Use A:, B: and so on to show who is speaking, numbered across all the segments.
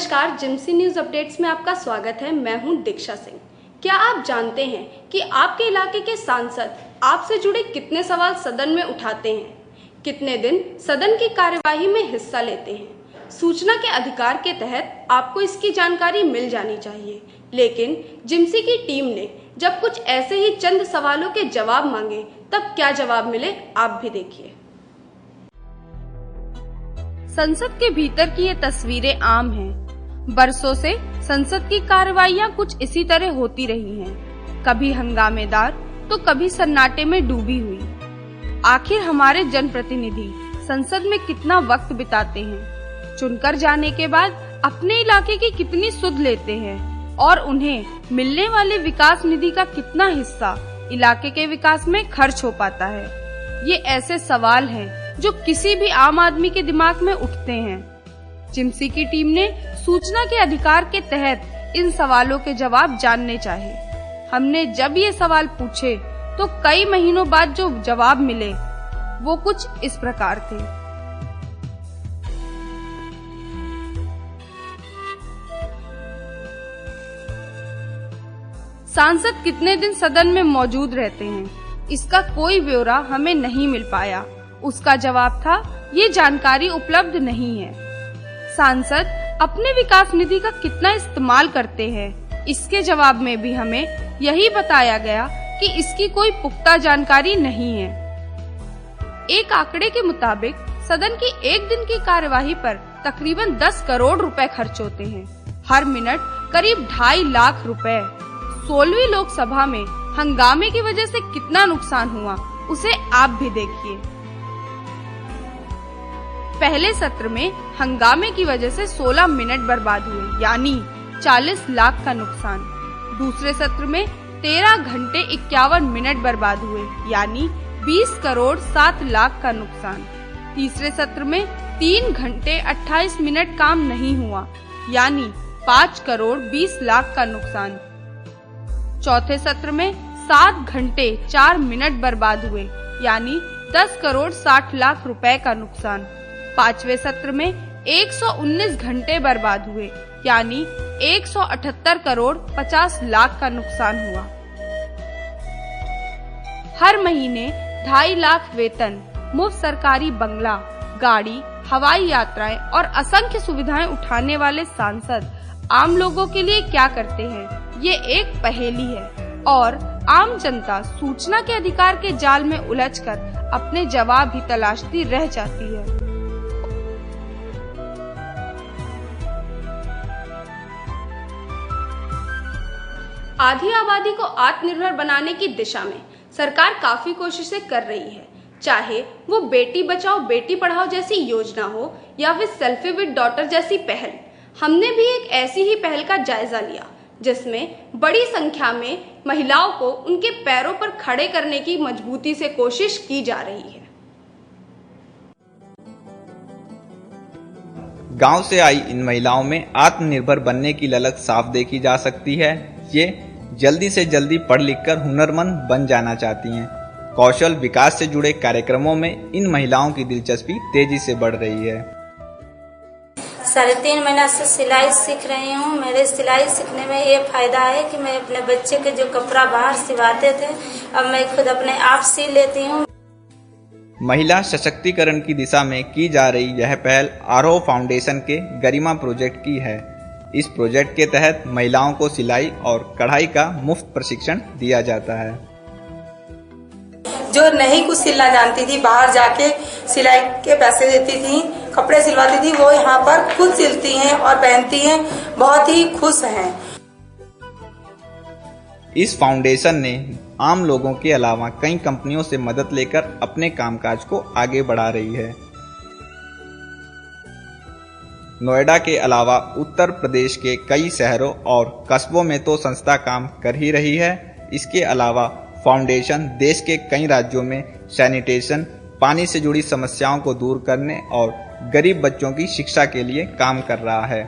A: नमस्कार, जिम्सी news updates में आपका स्वागत है। मैं हूं दीक्षा सिंह। क्या आप जानते हैं कि आपके इलाके के सांसद आपसे जुड़े कितने सवाल सदन में उठाते हैं, कितने दिन सदन की कार्यवाही में हिस्सा लेते हैं? सूचना के अधिकार के तहत आपको इसकी जानकारी मिल जानी चाहिए, लेकिन जिम्सी की टीम ने जब कुछ ऐसे ही चंद सवालों के जवाब मांगे तब क्या जवाब मिले, आप भी देखिए।
B: संसद के भीतर की ये तस्वीरें आम हैं। बरसों से संसद की कार्रवाइयां कुछ इसी तरह होती रही हैं, कभी हंगामेदार तो कभी सन्नाटे में डूबी हुई। आखिर हमारे जनप्रतिनिधि संसद में कितना वक्त बिताते हैं, चुनकर जाने के बाद अपने इलाके की कितनी सुध लेते हैं और उन्हें मिलने वाले विकास निधि का कितना हिस्सा इलाके के विकास में खर्च हो पाता है। ये ऐसे सवाल हैं जो किसी भी आम आदमी के दिमाग में उठते हैं। जिम्सी की टीम ने सूचना के अधिकार के तहत इन सवालों के जवाब जानने चाहे। हमने जब ये सवाल पूछे तो कई महीनों बाद जो जवाब मिले वो कुछ इस प्रकार थे। सांसद कितने दिन सदन में मौजूद रहते हैं, इसका कोई ब्यौरा हमें नहीं मिल पाया। उसका जवाब था, ये जानकारी उपलब्ध नहीं है। सांसद अपने विकास निधि का कितना इस्तेमाल करते हैं, इसके जवाब में भी हमें यही बताया गया कि इसकी कोई पुख्ता जानकारी नहीं है। एक आंकड़े के मुताबिक सदन की एक दिन की कार्यवाही पर तकरीबन 10 करोड़ रुपए खर्च होते हैं। हर मिनट करीब 2.5 लाख रुपए। 16वीं लोकसभा में हंगामे की वजह से कितना नुकसान हुआ, उसे आप भी देखिए। पहले सत्र में हंगामे की वजह से 16 मिनट बर्बाद हुए, यानी 40 लाख का नुकसान। दूसरे सत्र में 13 घंटे 51 मिनट बर्बाद हुए, यानी 20 करोड़ 7 लाख का नुकसान। तीसरे सत्र में 3 घंटे 28 मिनट काम नहीं हुआ, यानी 5 करोड़ 20 लाख का नुकसान। चौथे सत्र में 7 घंटे 4 मिनट बर्बाद हुए, यानी 10 करोड़ 60 लाख रुपए का नुकसान। पांचवें सत्र में 119 घंटे बर्बाद हुए, यानी 178 करोड़ 50 लाख का नुकसान हुआ। हर महीने 2.5 लाख वेतन, मुफ्त सरकारी बंगला, गाड़ी, हवाई यात्राएं और असंख्य सुविधाएं उठाने वाले सांसद आम लोगों के लिए क्या करते हैं, ये एक पहेली है और आम जनता सूचना के अधिकार के जाल में उलझकर अपने जवाब ही तलाशती रह जाती है।
A: आधी आबादी को आत्मनिर्भर बनाने की दिशा में सरकार काफी कोशिशें कर रही है, चाहे वो बेटी बचाओ बेटी पढ़ाओ जैसी योजना हो या फिर सेल्फी विद डॉटर जैसी पहल। हमने भी एक ऐसी ही पहल का जायजा लिया जिसमें बड़ी संख्या में महिलाओं को उनके पैरों पर खड़े करने की मजबूती से कोशिश की जा रही है।
C: गांव से आई इन महिलाओं में आत्मनिर्भर बनने की ललक साफ देखी जा सकती है। ये जल्दी से जल्दी पढ़ लिख कर हुनरमंद बन जाना चाहती हैं। कौशल विकास से जुड़े कार्यक्रमों में इन महिलाओं की दिलचस्पी तेजी से बढ़ रही है।
D: 3.5 महीना से सिलाई सीख रही हूँ। मेरे सिलाई सीखने में ये फायदा है कि मैं अपने बच्चे के जो कपड़ा बाहर सिवाते थे, अब मैं खुद अपने आप सी लेती हूँ।
C: महिला सशक्तिकरण की दिशा में की जा रही यह पहल आरोह फाउंडेशन के गरिमा प्रोजेक्ट की है। इस प्रोजेक्ट के तहत महिलाओं को सिलाई और कढ़ाई का मुफ्त प्रशिक्षण दिया जाता है।
E: जो नहीं कुछ सिलना जानती थी, बाहर जाके सिलाई के पैसे देती थी, कपड़े सिलवाती थी, वो यहाँ पर खुद सिलती हैं और पहनती हैं, बहुत ही खुश हैं।
C: इस फाउंडेशन ने आम लोगों के अलावा कई कंपनियों से मदद लेकर अपने कामकाज को आगे बढ़ा रही है। नोएडा के अलावा उत्तर प्रदेश के कई शहरों और कस्बों में तो संस्था काम कर ही रही है। इसके अलावा फाउंडेशन देश के कई राज्यों में सैनिटेशन, पानी से जुड़ी समस्याओं को दूर करने और गरीब बच्चों की शिक्षा के लिए काम कर रहा है।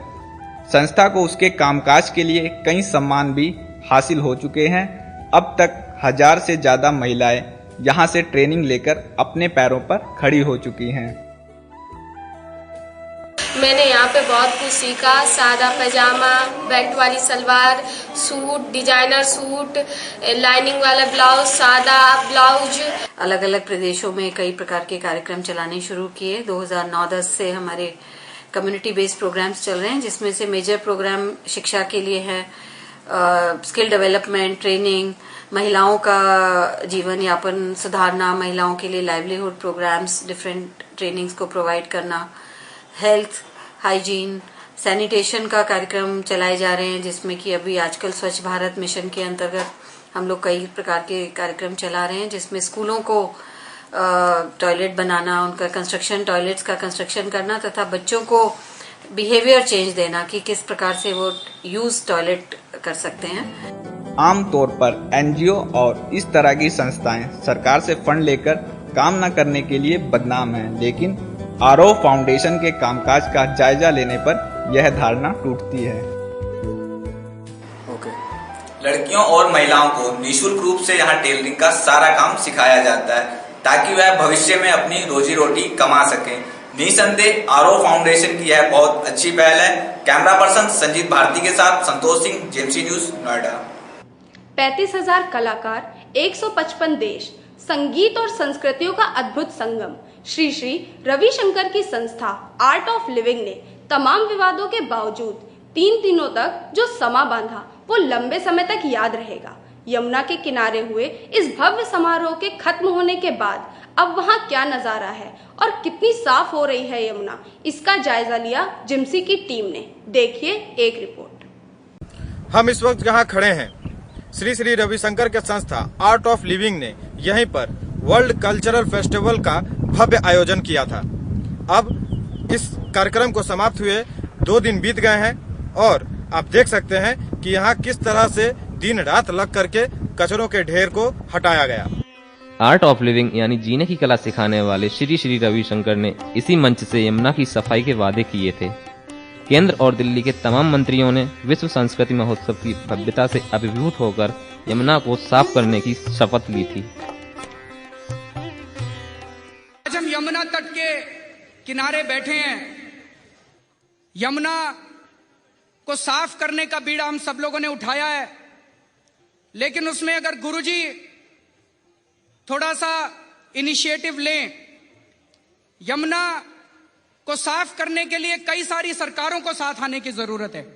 C: संस्था को उसके कामकाज के लिए कई सम्मान भी हासिल हो चुके हैं। अब तक 1000 से ज्यादा महिलाएं यहां से ट्रेनिंग लेकर अपने पैरों पर खड़ी हो चुकी हैं।
F: मैंने यहाँ पे बहुत कुछ सीखा। सादा पैजामा, बेल्ट वाली salwar, suit, designer suit, lining वाला ब्लाउज, सादा ब्लाउज।
G: अलग अलग प्रदेशों में कई प्रकार के कार्यक्रम चलाने शुरू किए। 2009-10 से हमारे कम्युनिटी बेस्ड प्रोग्राम्स चल रहे हैं, जिसमें से मेजर प्रोग्राम शिक्षा के लिए है, स्किल डेवलपमेंट, ट्रेनिंग, महिलाओं का जीवन यापन सुधारना, महिलाओं के लिए लाइवलीहुड प्रोग्राम्स, डिफरेंट ट्रेनिंग्स को प्रोवाइड करना, हेल्थ, हाइजीन, सैनिटेशन का कार्यक्रम चलाए जा रहे हैं, जिसमें कि अभी आजकल स्वच्छ भारत मिशन के अंतर्गत हम लोग कई प्रकार के कार्यक्रम चला रहे हैं, जिसमें स्कूलों को टॉयलेट बनाना, उनका कंस्ट्रक्शन, टॉयलेट्स का कंस्ट्रक्शन करना तथा बच्चों को बिहेवियर चेंज देना कि किस प्रकार से वो यूज टॉयलेट कर सकते हैं।
C: आमतौर पर एनजीओ और इस तरह की संस्थाएं सरकार से फंड लेकर काम न करने के लिए बदनाम हैं, लेकिन आरओ फाउंडेशन के कामकाज का जायजा लेने पर यह धारणा टूटती है।
H: लड़कियों और महिलाओं को निःशुल्क रूप से यहाँ टेलरिंग का सारा काम सिखाया जाता है ताकि वह भविष्य में अपनी रोजी रोटी कमा सकें। निसंदेह आरओ फाउंडेशन की यह बहुत अच्छी पहल है। कैमरा पर्सन संजीत भारती के साथ संतोष सिंह, जेएमसी न्यूज, नोएडा।
A: 35,000 कलाकार, 155 देश, संगीत और संस्कृतियों का अद्भुत संगम। श्री श्री रविशंकर की संस्था आर्ट ऑफ लिविंग ने तमाम विवादों के बावजूद 3 दिनों तक जो समा बांधा वो लंबे समय तक याद रहेगा। यमुना के किनारे हुए इस भव्य समारोह के खत्म होने के बाद अब वहाँ क्या नजारा है और कितनी साफ हो रही है यमुना, इसका जायजा लिया जिम्सी की टीम ने। देखिए एक रिपोर्ट।
I: हम इस वक्त यहाँ खड़े हैं। श्री श्री रविशंकर के संस्था आर्ट ऑफ लिविंग ने यहीं पर वर्ल्ड कल्चरल फेस्टिवल का भव्य आयोजन किया था। अब इस कार्यक्रम को समाप्त हुए 2 दिन बीत गए हैं और आप देख सकते हैं कि यहाँ किस तरह से दिन रात लग करके कचरों के ढेर को हटाया गया।
J: आर्ट ऑफ लिविंग यानी जीने की कला सिखाने वाले श्री श्री रविशंकर ने इसी मंच से यमुना की सफाई के वादे किए थे। केंद्र और दिल्ली के तमाम मंत्रियों ने विश्व संस्कृति महोत्सव की भव्यता से अभिभूत होकर यमुना को साफ करने की शपथ ली थी।
K: आज हम यमुना तट के किनारे बैठे हैं। यमुना को साफ करने का बीड़ा हम सब लोगों ने उठाया है, लेकिन उसमें अगर गुरुजी थोड़ा सा इनिशिएटिव लें, यमुना को साफ करने के लिए कई सारी सरकारों को साथ आने की जरूरत है।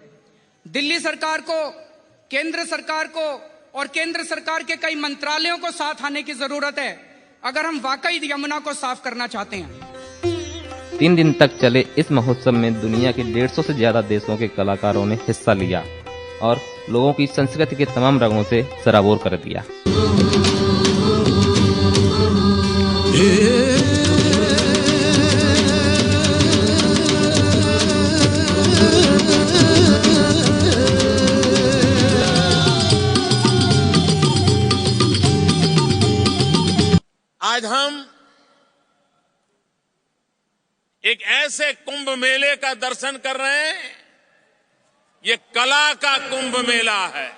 K: दिल्ली सरकार को, केंद्र सरकार को और केंद्र सरकार के कई मंत्रालयों को साथ आने की जरूरत है अगर हम वाकई यमुना को साफ करना चाहते हैं।
J: 3 दिन तक चले इस महोत्सव में दुनिया के 150 से ज्यादा देशों के कलाकारों ने हिस्सा लिया और लोगों की संस्कृति के तमाम रंगों से सराबोर कर दिया।
L: आज हम एक ऐसे कुंभ मेले का दर्शन कर रहे हैं, ये कला का कुंभ मेला है।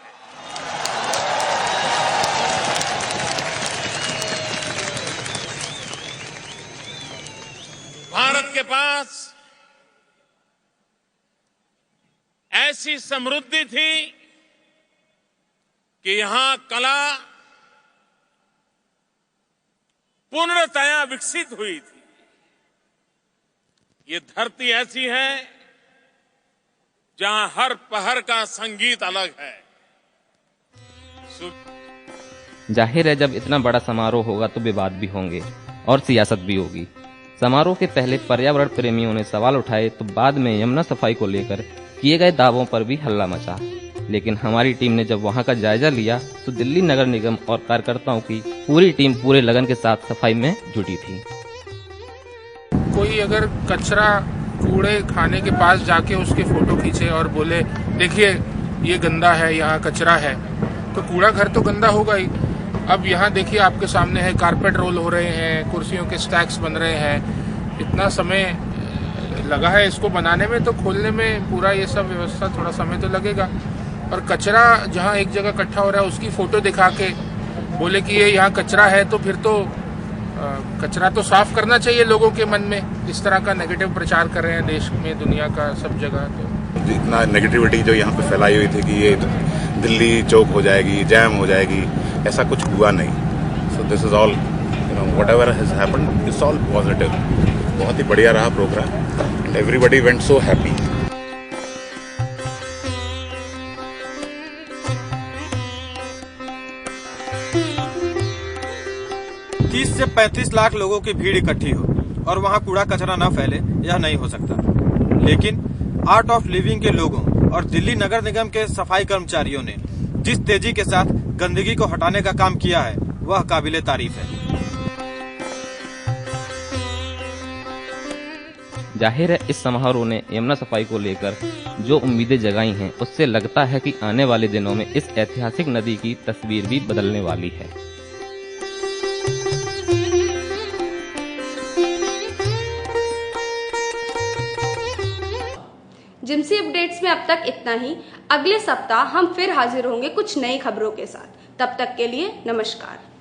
L: भारत के पास ऐसी समृद्धि थी कि यहां कला पूर्णतया विकसित हुई थी। ये धरती ऐसी है जहां हर पहर का संगीत अलग है।
J: जाहिर है जब इतना बड़ा समारोह होगा तो विवाद भी होंगे और सियासत भी होगी। समारोह के पहले पर्यावरण प्रेमियों ने सवाल उठाए तो बाद में यमुना सफाई को लेकर किए गए दावों पर भी हल्ला मचा। लेकिन हमारी टीम ने जब वहां का जायजा लिया तो दिल्ली नगर निगम और कार्यकर्ताओं की पूरी टीम पूरे लगन के साथ सफाई में जुटी थी।
M: कोई अगर कचरा कूड़े खाने के पास जाके उसके फोटो खींचे और बोले देखिए ये गंदा है, यहाँ कचरा है, तो कूड़ा घर तो गंदा होगा ही। अब यहाँ देखिए आपके सामने है, कारपेट रोल हो रहे हैं, कुर्सियों के स्टैक्स बन रहे हैं। इतना समय लगा है इसको बनाने में, तो खोलने में पूरा ये सब व्यवस्था थोड़ा समय तो लगेगा। और कचरा जहाँ एक जगह इकट्ठा हो रहा है उसकी फोटो दिखा के बोले कि ये यहाँ कचरा है, तो फिर तो कचरा तो साफ करना चाहिए लोगों के मन में। इस तरह का नेगेटिव प्रचार कर रहे हैं देश में, दुनिया का सब जगह। तो
N: इतना नेगेटिविटी जो यहाँ पे फैलाई हुई थी कि ये दिल्ली चौक हो जाएगी, जैम हो जाएगी, ऐसा कुछ हुआ नहीं। So this is all whatever has happened, it's all positive. बहुत ही बढ़िया रहा programme. Everybody went so happy.
I: तीस से 35 लाख लोगों की भीड़ इकट्ठी हो और वहां कूड़ा कचरा न फैले, यह नहीं हो सकता। लेकिन आर्ट ऑफ लिविंग के लोगों और दिल्ली नगर निगम के सफाई कर्मचारियों ने जिस तेजी के साथ गंदगी को हटाने का काम किया है, वह काबिले तारीफ है।
J: जाहिर है इस समारोह ने यमुना सफाई को लेकर जो उम्मीदें जगाई हैं, उससे लगता है कि आने वाले दिनों में इस ऐतिहासिक नदी की तस्वीर भी बदलने वाली है।
A: जिम्सी अपडेट्स में अब तक इतना ही। अगले सप्ताह हम फिर हाजिर होंगे कुछ नई खबरों के साथ। तब तक के लिए नमस्कार।